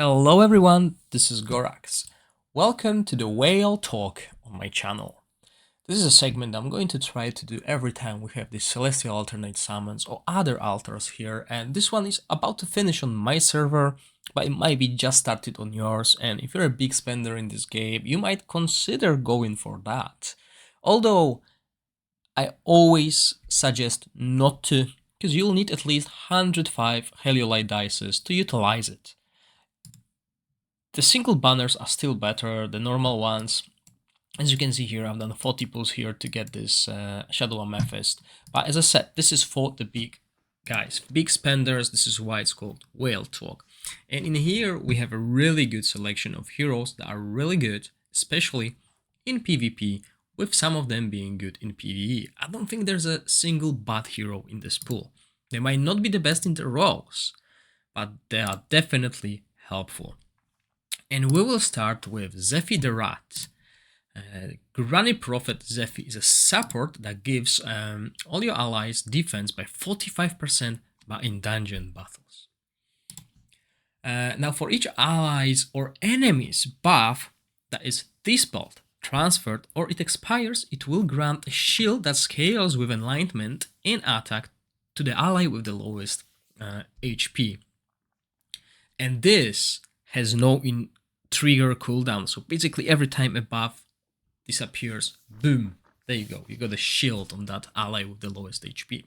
Hello everyone, this is Gorax. Welcome to the Whale Talk on my channel. This is a segment I'm going to try to do every time we have these celestial alternate summons or other altars here, and this one is about to finish on my server, but it might be just started on yours, and if you're a big spender in this game, you might consider going for that. Although, I always suggest not to, because you'll need at least 105 Heliolite dices to utilize it. The single banners are still better, the normal ones. As you can see here, I've done 40 pulls here to get this Shadow Amethyst. But as I said, this is for the big guys, big spenders. This is why it's called Whale Talk. And in here, we have a really good selection of heroes that are really good, especially in PvP, with some of them being good in PvE. I don't think there's a single bad hero in this pool. They might not be the best in their roles, but they are definitely helpful. And we will start with Zephy the Rat. Granny Prophet Zephy is a support that gives all your allies defense by 45% but in dungeon battles. Now for each allies or enemies buff that is dispelled, transferred, or it expires, it will grant a shield that scales with enlightenment in attack to the ally with the lowest HP. And this has no trigger cooldown, so basically every time a buff disappears, boom, there you go, you got a shield on that ally with the lowest HP.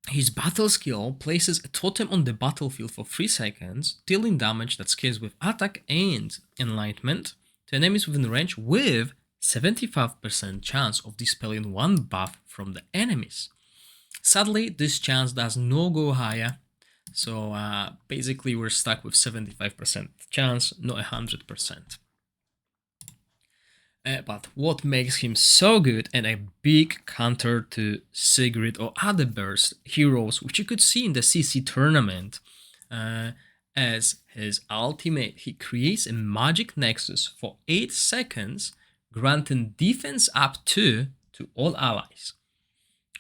His battle skill places a totem on the battlefield for 3 seconds, dealing damage that scales with attack and enlightenment to enemies within range with 75% chance of dispelling one buff from the enemies. Sadly, this chance does not go higher, so basically we're stuck with 75% chance, not 100%. But what makes him so good and a big counter to Sigrid or other burst heroes, which you could see in the CC tournament, as his ultimate, he creates a magic nexus for 8 seconds, granting defense up to all allies.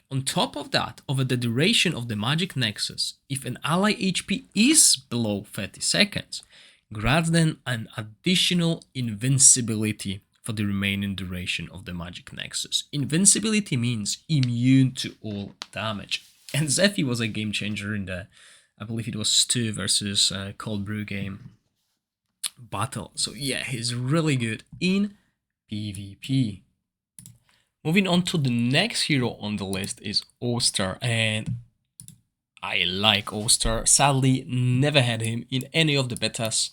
On top of that, over the duration of the magic nexus, if an ally HP is below 30 seconds, grants them an additional invincibility for the remaining duration of the magic nexus. Invincibility means immune to all damage. And Zephy was a game changer in the, I believe it was Stu versus Cold Brew game battle. So yeah, he's really good in PvP. Moving on to the next hero on the list is Oster, and I like Oster. Sadly, never had him in any of the betas,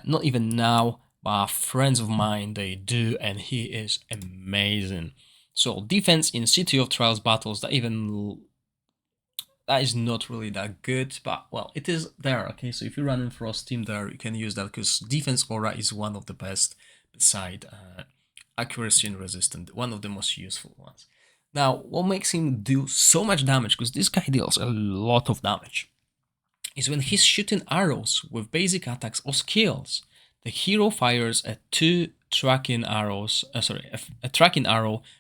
not even now, but friends of mine, they do, and he is amazing. So defense in City of Trials battles, that is not really that good, but well, it is there, okay? So if you run in Frost team there, you can use that, because defense aura is one of the best beside accuracy and resistance, one of the most useful ones. Now, what makes him do so much damage, because this guy deals a lot of damage, is when he's shooting arrows with basic attacks or skills, the hero fires a tracking arrow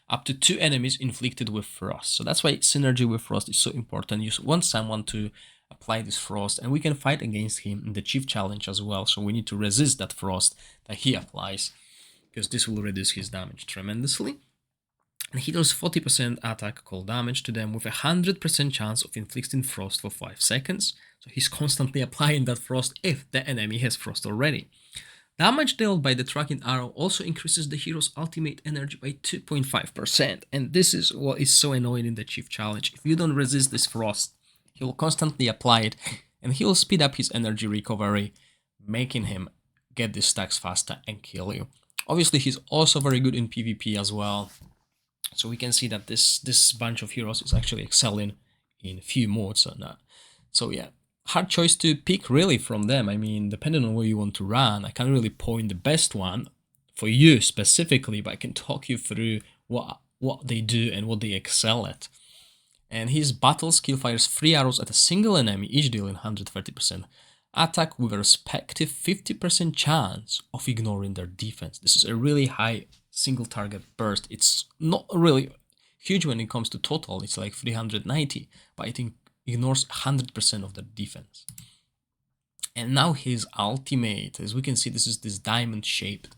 up to 2 enemies inflicted with frost. So that's why synergy with frost is so important. You want someone to apply this frost, and we can fight against him in the chief challenge as well, so we need to resist that frost that he applies, because this will reduce his damage tremendously. And he does 40% attack cold damage to them with a 100% chance of inflicting frost for 5 seconds. So he's constantly applying that frost if the enemy has frost already. Damage dealt by the tracking arrow also increases the hero's ultimate energy by 2.5%. And this is what is so annoying in the chief challenge. If you don't resist this frost, he'll constantly apply it, and he'll speed up his energy recovery, making him get these stacks faster and kill you. Obviously, he's also very good in PvP as well. So we can see that this bunch of heroes is actually excelling in few modes. So yeah, hard choice to pick really from them. I mean, depending on where you want to run, I can't really point the best one for you specifically, but I can talk you through what they do and what they excel at. And his battle skill fires 3 arrows at a single enemy, each dealing 130% attack with a respective 50% chance of ignoring their defense. This is a really high single target burst. It's not really huge when it comes to total, it's like 390, but I think ignores 100% of their defense. And now his ultimate, as we can see, this is this diamond-shaped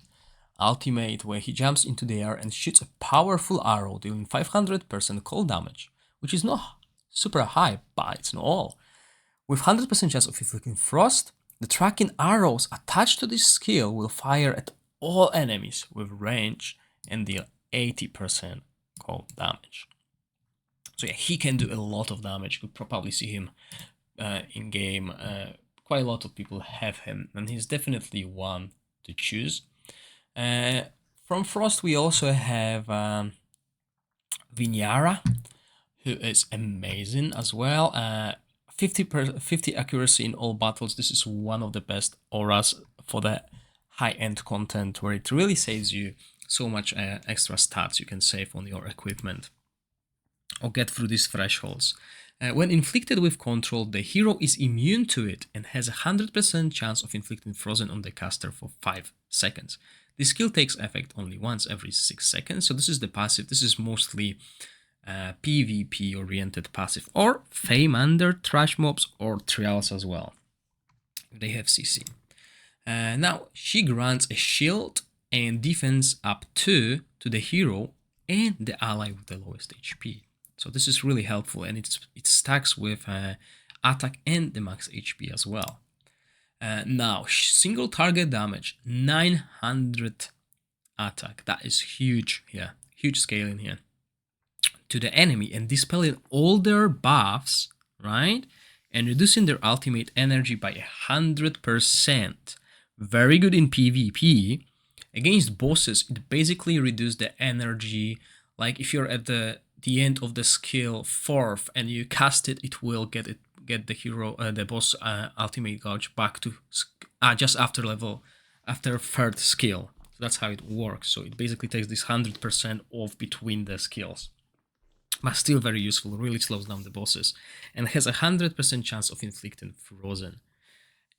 ultimate where he jumps into the air and shoots a powerful arrow dealing 500% cold damage, which is not super high, but it's not all. With 100% chance of inflicting frost, the tracking arrows attached to this skill will fire at all enemies with range and deal 80% cold damage. So yeah, he can do a lot of damage. You'll probably see him in game. Quite a lot of people have him, and he's definitely one to choose. From Frost, we also have Vinara, who is amazing as well. 50 accuracy in all battles. This is one of the best auras for the high-end content, where it really saves you so much extra stats you can save on your equipment or get through these thresholds. When inflicted with control, the hero is immune to it and has a 100% chance of inflicting frozen on the caster for 5 seconds. This skill takes effect only once every 6 seconds, so this is the passive. This is mostly PvP oriented passive, or Fame under trash mobs or trials as well. They have CC. Now she grants a shield and defense up to the hero and the ally with the lowest HP. So this is really helpful, and it stacks with attack and the max HP as well. Now single target damage 900 attack. That is huge here, huge scaling here to the enemy, and dispelling all their buffs, right? And reducing their ultimate energy by 100%. Very good in PvP. Against bosses, it basically reduces the energy. Like if you're at the end of the skill 4th and you cast it, it will get the hero, the boss ultimate gauge back to just after 3rd skill. So that's how it works. So it basically takes this 100% off between the skills. But still very useful, really slows down the bosses, and has a 100% chance of inflicting frozen.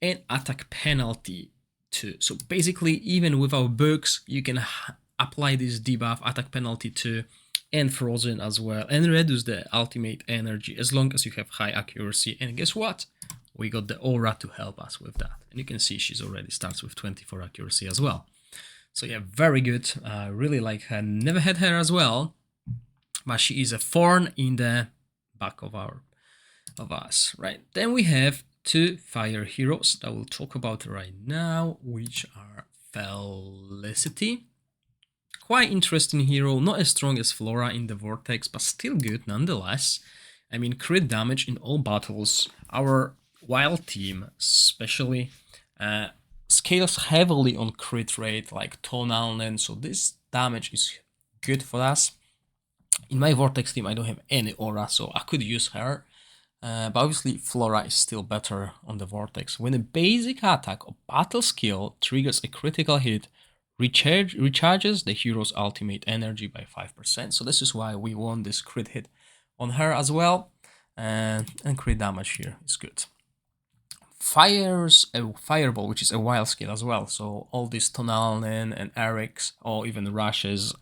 And attack penalty too. So basically, even without books, you can apply this debuff, attack penalty too, and frozen as well, and reduce the ultimate energy as long as you have high accuracy. And guess what? We got the aura to help us with that. And you can see she's already starts with 24 accuracy as well. So yeah, very good. Really like her. Never had her as well, but she is a thorn in the back of us, right? Then we have 2 fire heroes that we'll talk about right now, which are Felicity. Quite interesting hero, not as strong as Flora in the Vortex, but still good nonetheless. I mean, crit damage in all battles. Our wild team especially scales heavily on crit rate, like Tonalnen, so this damage is good for us. In my Vortex team, I don't have any aura, so I could use her. But obviously, Flora is still better on the Vortex. When a basic attack or battle skill triggers a critical hit, recharges the hero's ultimate energy by 5%. So this is why we won this crit hit on her as well. And crit damage here is good. Fires a Fireball, which is a wild skill as well. So all these Tonalnen and Eric's, or even Rush's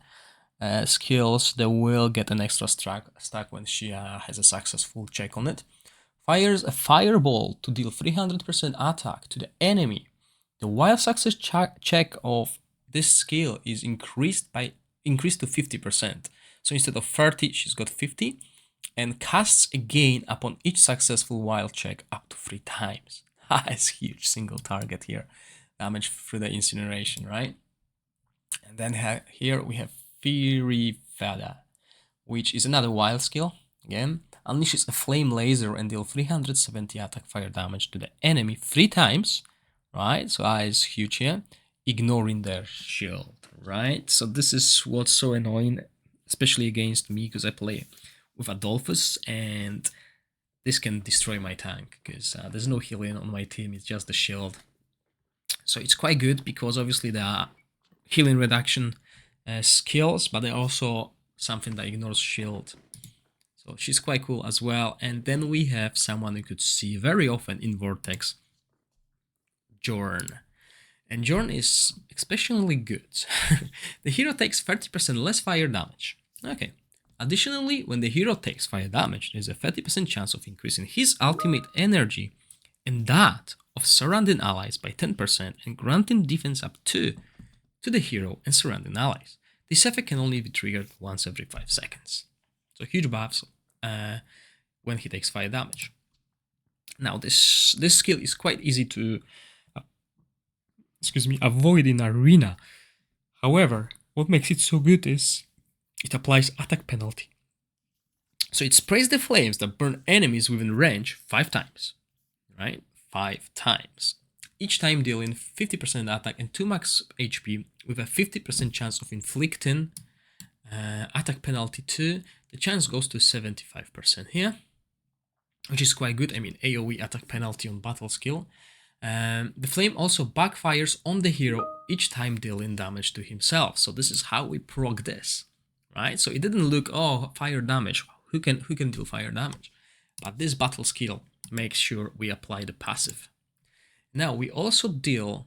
skills, they will get an extra stack when she has a successful check on it. Fires a Fireball to deal 300% attack to the enemy. The wild success check of this skill is increased to 50%. So instead of 30, she's got 50, and casts again upon each successful wild check up to 3 times. That's huge single target here. Damage through the incineration, right? And then here we have Fury Feather, which is another wild skill. Again, unleashes a flame laser and deal 370 attack fire damage to the enemy 3 times, right? So that is huge here. Ignoring their shield, right? So this is what's so annoying, especially against me, because I play with Adolphus, and this can destroy my tank, because there's no healing on my team, it's just the shield. So it's quite good, because obviously there are healing reduction skills, but they're also something that ignores shield. So she's quite cool as well. And then we have someone you could see very often in Vortex, Jour. And Jour is especially good. The hero takes 30% less fire damage. Okay. Additionally, when the hero takes fire damage, there's a 30% chance of increasing his ultimate energy, and that of surrounding allies by 10% and granting defense up to the hero and surrounding allies. This effect can only be triggered once every 5 seconds. So huge buffs when he takes fire damage. Now this skill is quite easy to avoid in arena. However, what makes it so good is it applies attack penalty. So it sprays the flames that burn enemies within range 5 times, right? 5 times. Each time dealing 50% attack and 2 max HP with a 50% chance of inflicting attack penalty too. The chance goes to 75% here, which is quite good. I mean, AoE attack penalty on battle skill. The flame also backfires on the hero each time dealing damage to himself. So this is how we proc this, right? So it didn't look, oh, fire damage. Who can deal fire damage? But this battle skill makes sure we apply the passive. Now we also deal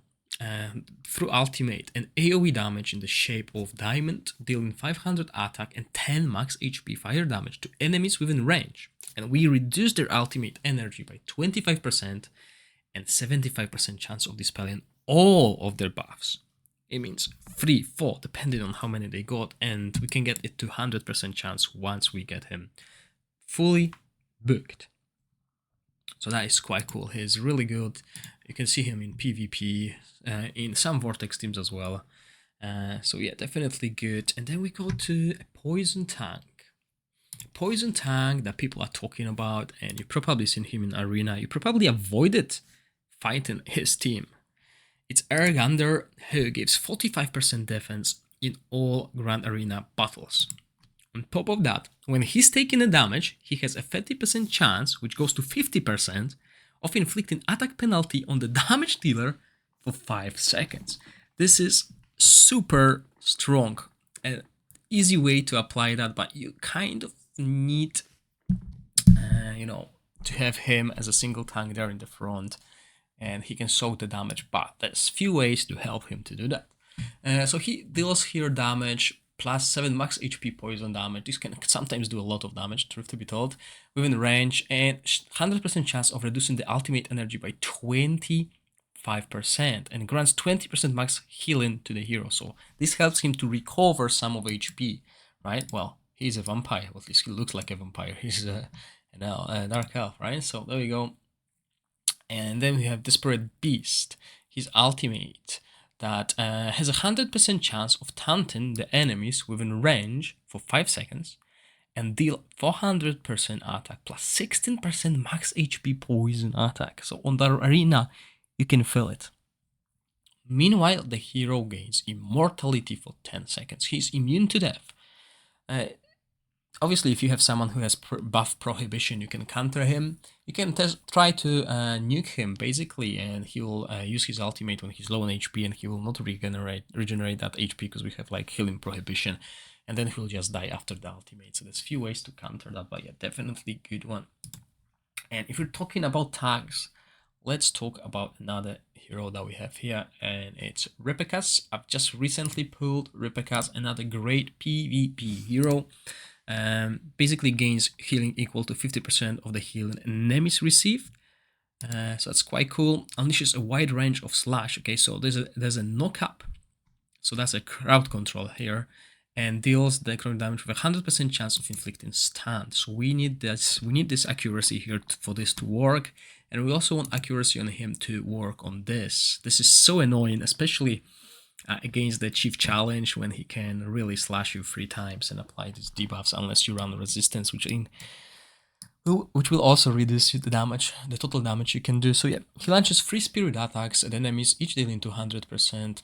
through ultimate and AoE damage in the shape of diamond, dealing 500 attack and 10 max HP fire damage to enemies within range. And we reduce their ultimate energy by 25% and 75% chance of dispelling all of their buffs. It means 3, 4, depending on how many they got, and we can get it to 100% chance once we get him fully booked. So that is quite cool. He's really good. You can see him in PvP, in some Vortex teams as well. So yeah, definitely good. And then we go to a poison tank. Poison tank that people are talking about, and you've probably seen him in arena. You probably avoided fighting his team. It's Arrogance, who gives 45% defense in all Grand Arena battles. On top of that, when he's taking a damage, he has a 30% chance, which goes to 50%, of inflicting attack penalty on the damage dealer for 5 seconds. This is super strong. An easy way to apply that, but you kind of need, to have him as a single tank there in the front, and he can soak the damage, but there's few ways to help him to do that. So he deals here damage plus 7 max HP poison damage. This can sometimes do a lot of damage, truth to be told, within range, and 100% chance of reducing the ultimate energy by 25% and grants 20% max healing to the hero. So this helps him to recover some of HP, right? Well, he's a vampire, well, at least he looks like a vampire. He's a dark elf, right? So there we go. And then we have Desperate Beast, his ultimate, that has a 100% chance of taunting the enemies within range for 5 seconds and deal 400% attack plus 16% max HP poison attack. So on the arena, you can feel it. Meanwhile, the hero gains immortality for 10 seconds. He's immune to death. Obviously, if you have someone who has buff prohibition, you can counter him. You can try to nuke him, basically, and he will use his ultimate when he's low on HP, and he will not regenerate that HP because we have like healing prohibition, and then he'll just die after the ultimate. So there's few ways to counter that, but yeah, definitely good one. And if we're talking about tags, let's talk about another hero that we have here, and it's Ripicus. I've just recently pulled Ripicus, another great PvP hero. Basically gains healing equal to 50% of the healing enemies receive. So that's quite cool. Unleashes a wide range of slash. Okay, so there's a knock up. So that's a crowd control here, and deals the chronic damage with a 100% chance of inflicting stun. So we need this. We need this accuracy here for this to work, and we also want accuracy on him to work on this. This is so annoying, especially against the chief challenge, when he can really slash you 3 times and apply these debuffs unless you run resistance, which will also reduce the damage, the total damage you can do. So yeah, he launches 3 spirit attacks at enemies, each dealing 200%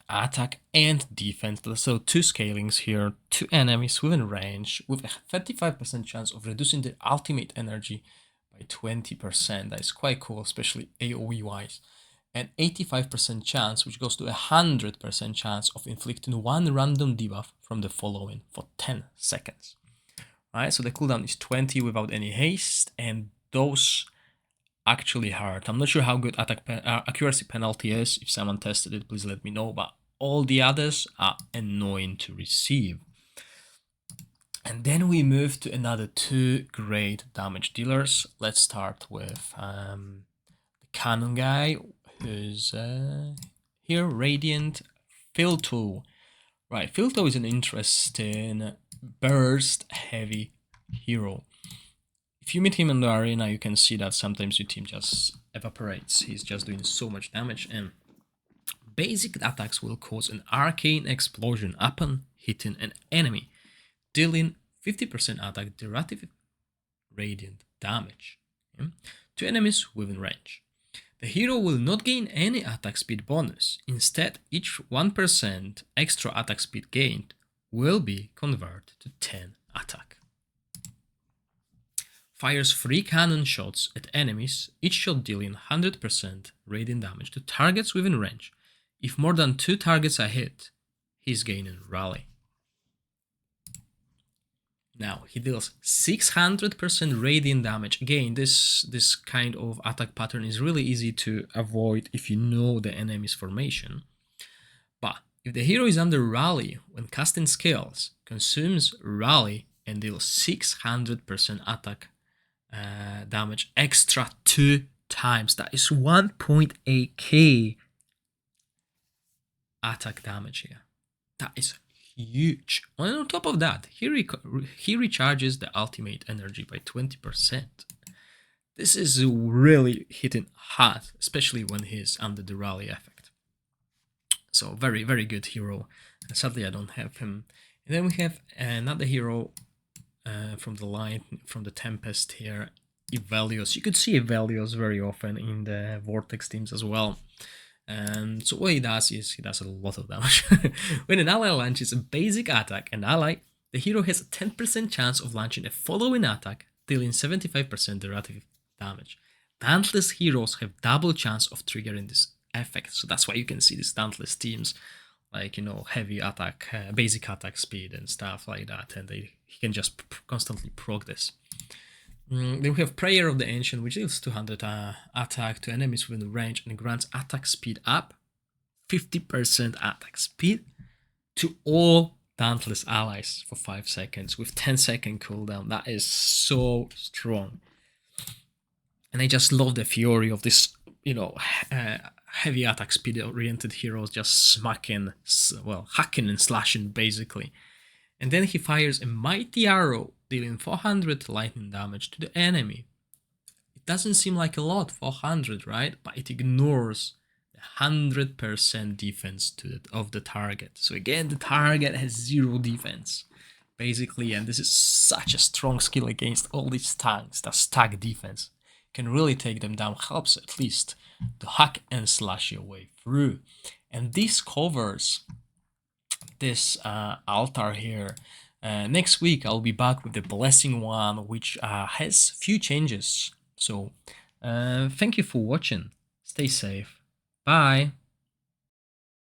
attack and defense. So 2 scalings here, 2 enemies within range, with a 35% chance of reducing the ultimate energy by 20%. That is quite cool, especially AoE wise. And 85% chance, which goes to 100% chance of inflicting 1 random debuff from the following for 10 seconds. Alright, so the cooldown is 20 without any haste, and those actually hurt. I'm not sure how good attack accuracy penalty is. If someone tested it, please let me know, but all the others are annoying to receive. And then we move to another 2 great damage dealers. Let's start with the cannon guy, who's here, Radiant Filto. Right, Filto is an interesting burst heavy hero. If you meet him in the arena, you can see that sometimes your team just evaporates. He's just doing so much damage, and basic attacks will cause an arcane explosion upon hitting an enemy, dealing 50% attack derivative radiant damage to enemies within range. The hero will not gain any attack speed bonus. Instead, each 1% extra attack speed gained will be converted to 10 attack. Fires 3 cannon shots at enemies, each shot dealing 100% radiant damage to targets within range. If more than 2 targets are hit, he's gaining rally. Now, he deals 600% radiant damage. Again, this kind of attack pattern is really easy to avoid if you know the enemy's formation. But if the hero is under rally when casting skills, consumes rally and deals 600% attack damage extra 2 times. That is 1.8k attack damage here. That is huge. And on top of that, he recharges the ultimate energy by 20%. This is really hitting hard, especially when he's under the rally effect. So very, very good hero. Sadly, I don't have him. And then we have another hero from the line, from the Tempest here, Valos. You could see Valos very often in the Vortex teams as well. And so what he does is he does a lot of damage. When an ally launches a basic attack, the hero has a 10% chance of launching a following attack, dealing 75% derivative damage. Dauntless heroes have double chance of triggering this effect, so that's why you can see these Dauntless teams, like, you know, heavy attack, basic attack speed and stuff like that, and he can just constantly proc this. Then we have Prayer of the Ancient, which deals 200 attack to enemies within range and grants attack speed up, 50% attack speed to all Dauntless allies for 5 seconds with 10-second cooldown. That is so strong. And I just love the fury of this, you know, heavy attack speed oriented heroes just smacking, well, hacking and slashing basically. And then he fires a mighty arrow, dealing 400 lightning damage to the enemy. It doesn't seem like a lot, 400, right? But it ignores the 100% defense of the target. So again, the target has 0 defense, basically, and this is such a strong skill against all these tanks that stack defense. Can really take them down, helps at least to hack and slash your way through. And this covers this altar here. Next week I'll be back with the blessing one, which has few changes. So thank you for watching. Stay safe. Bye.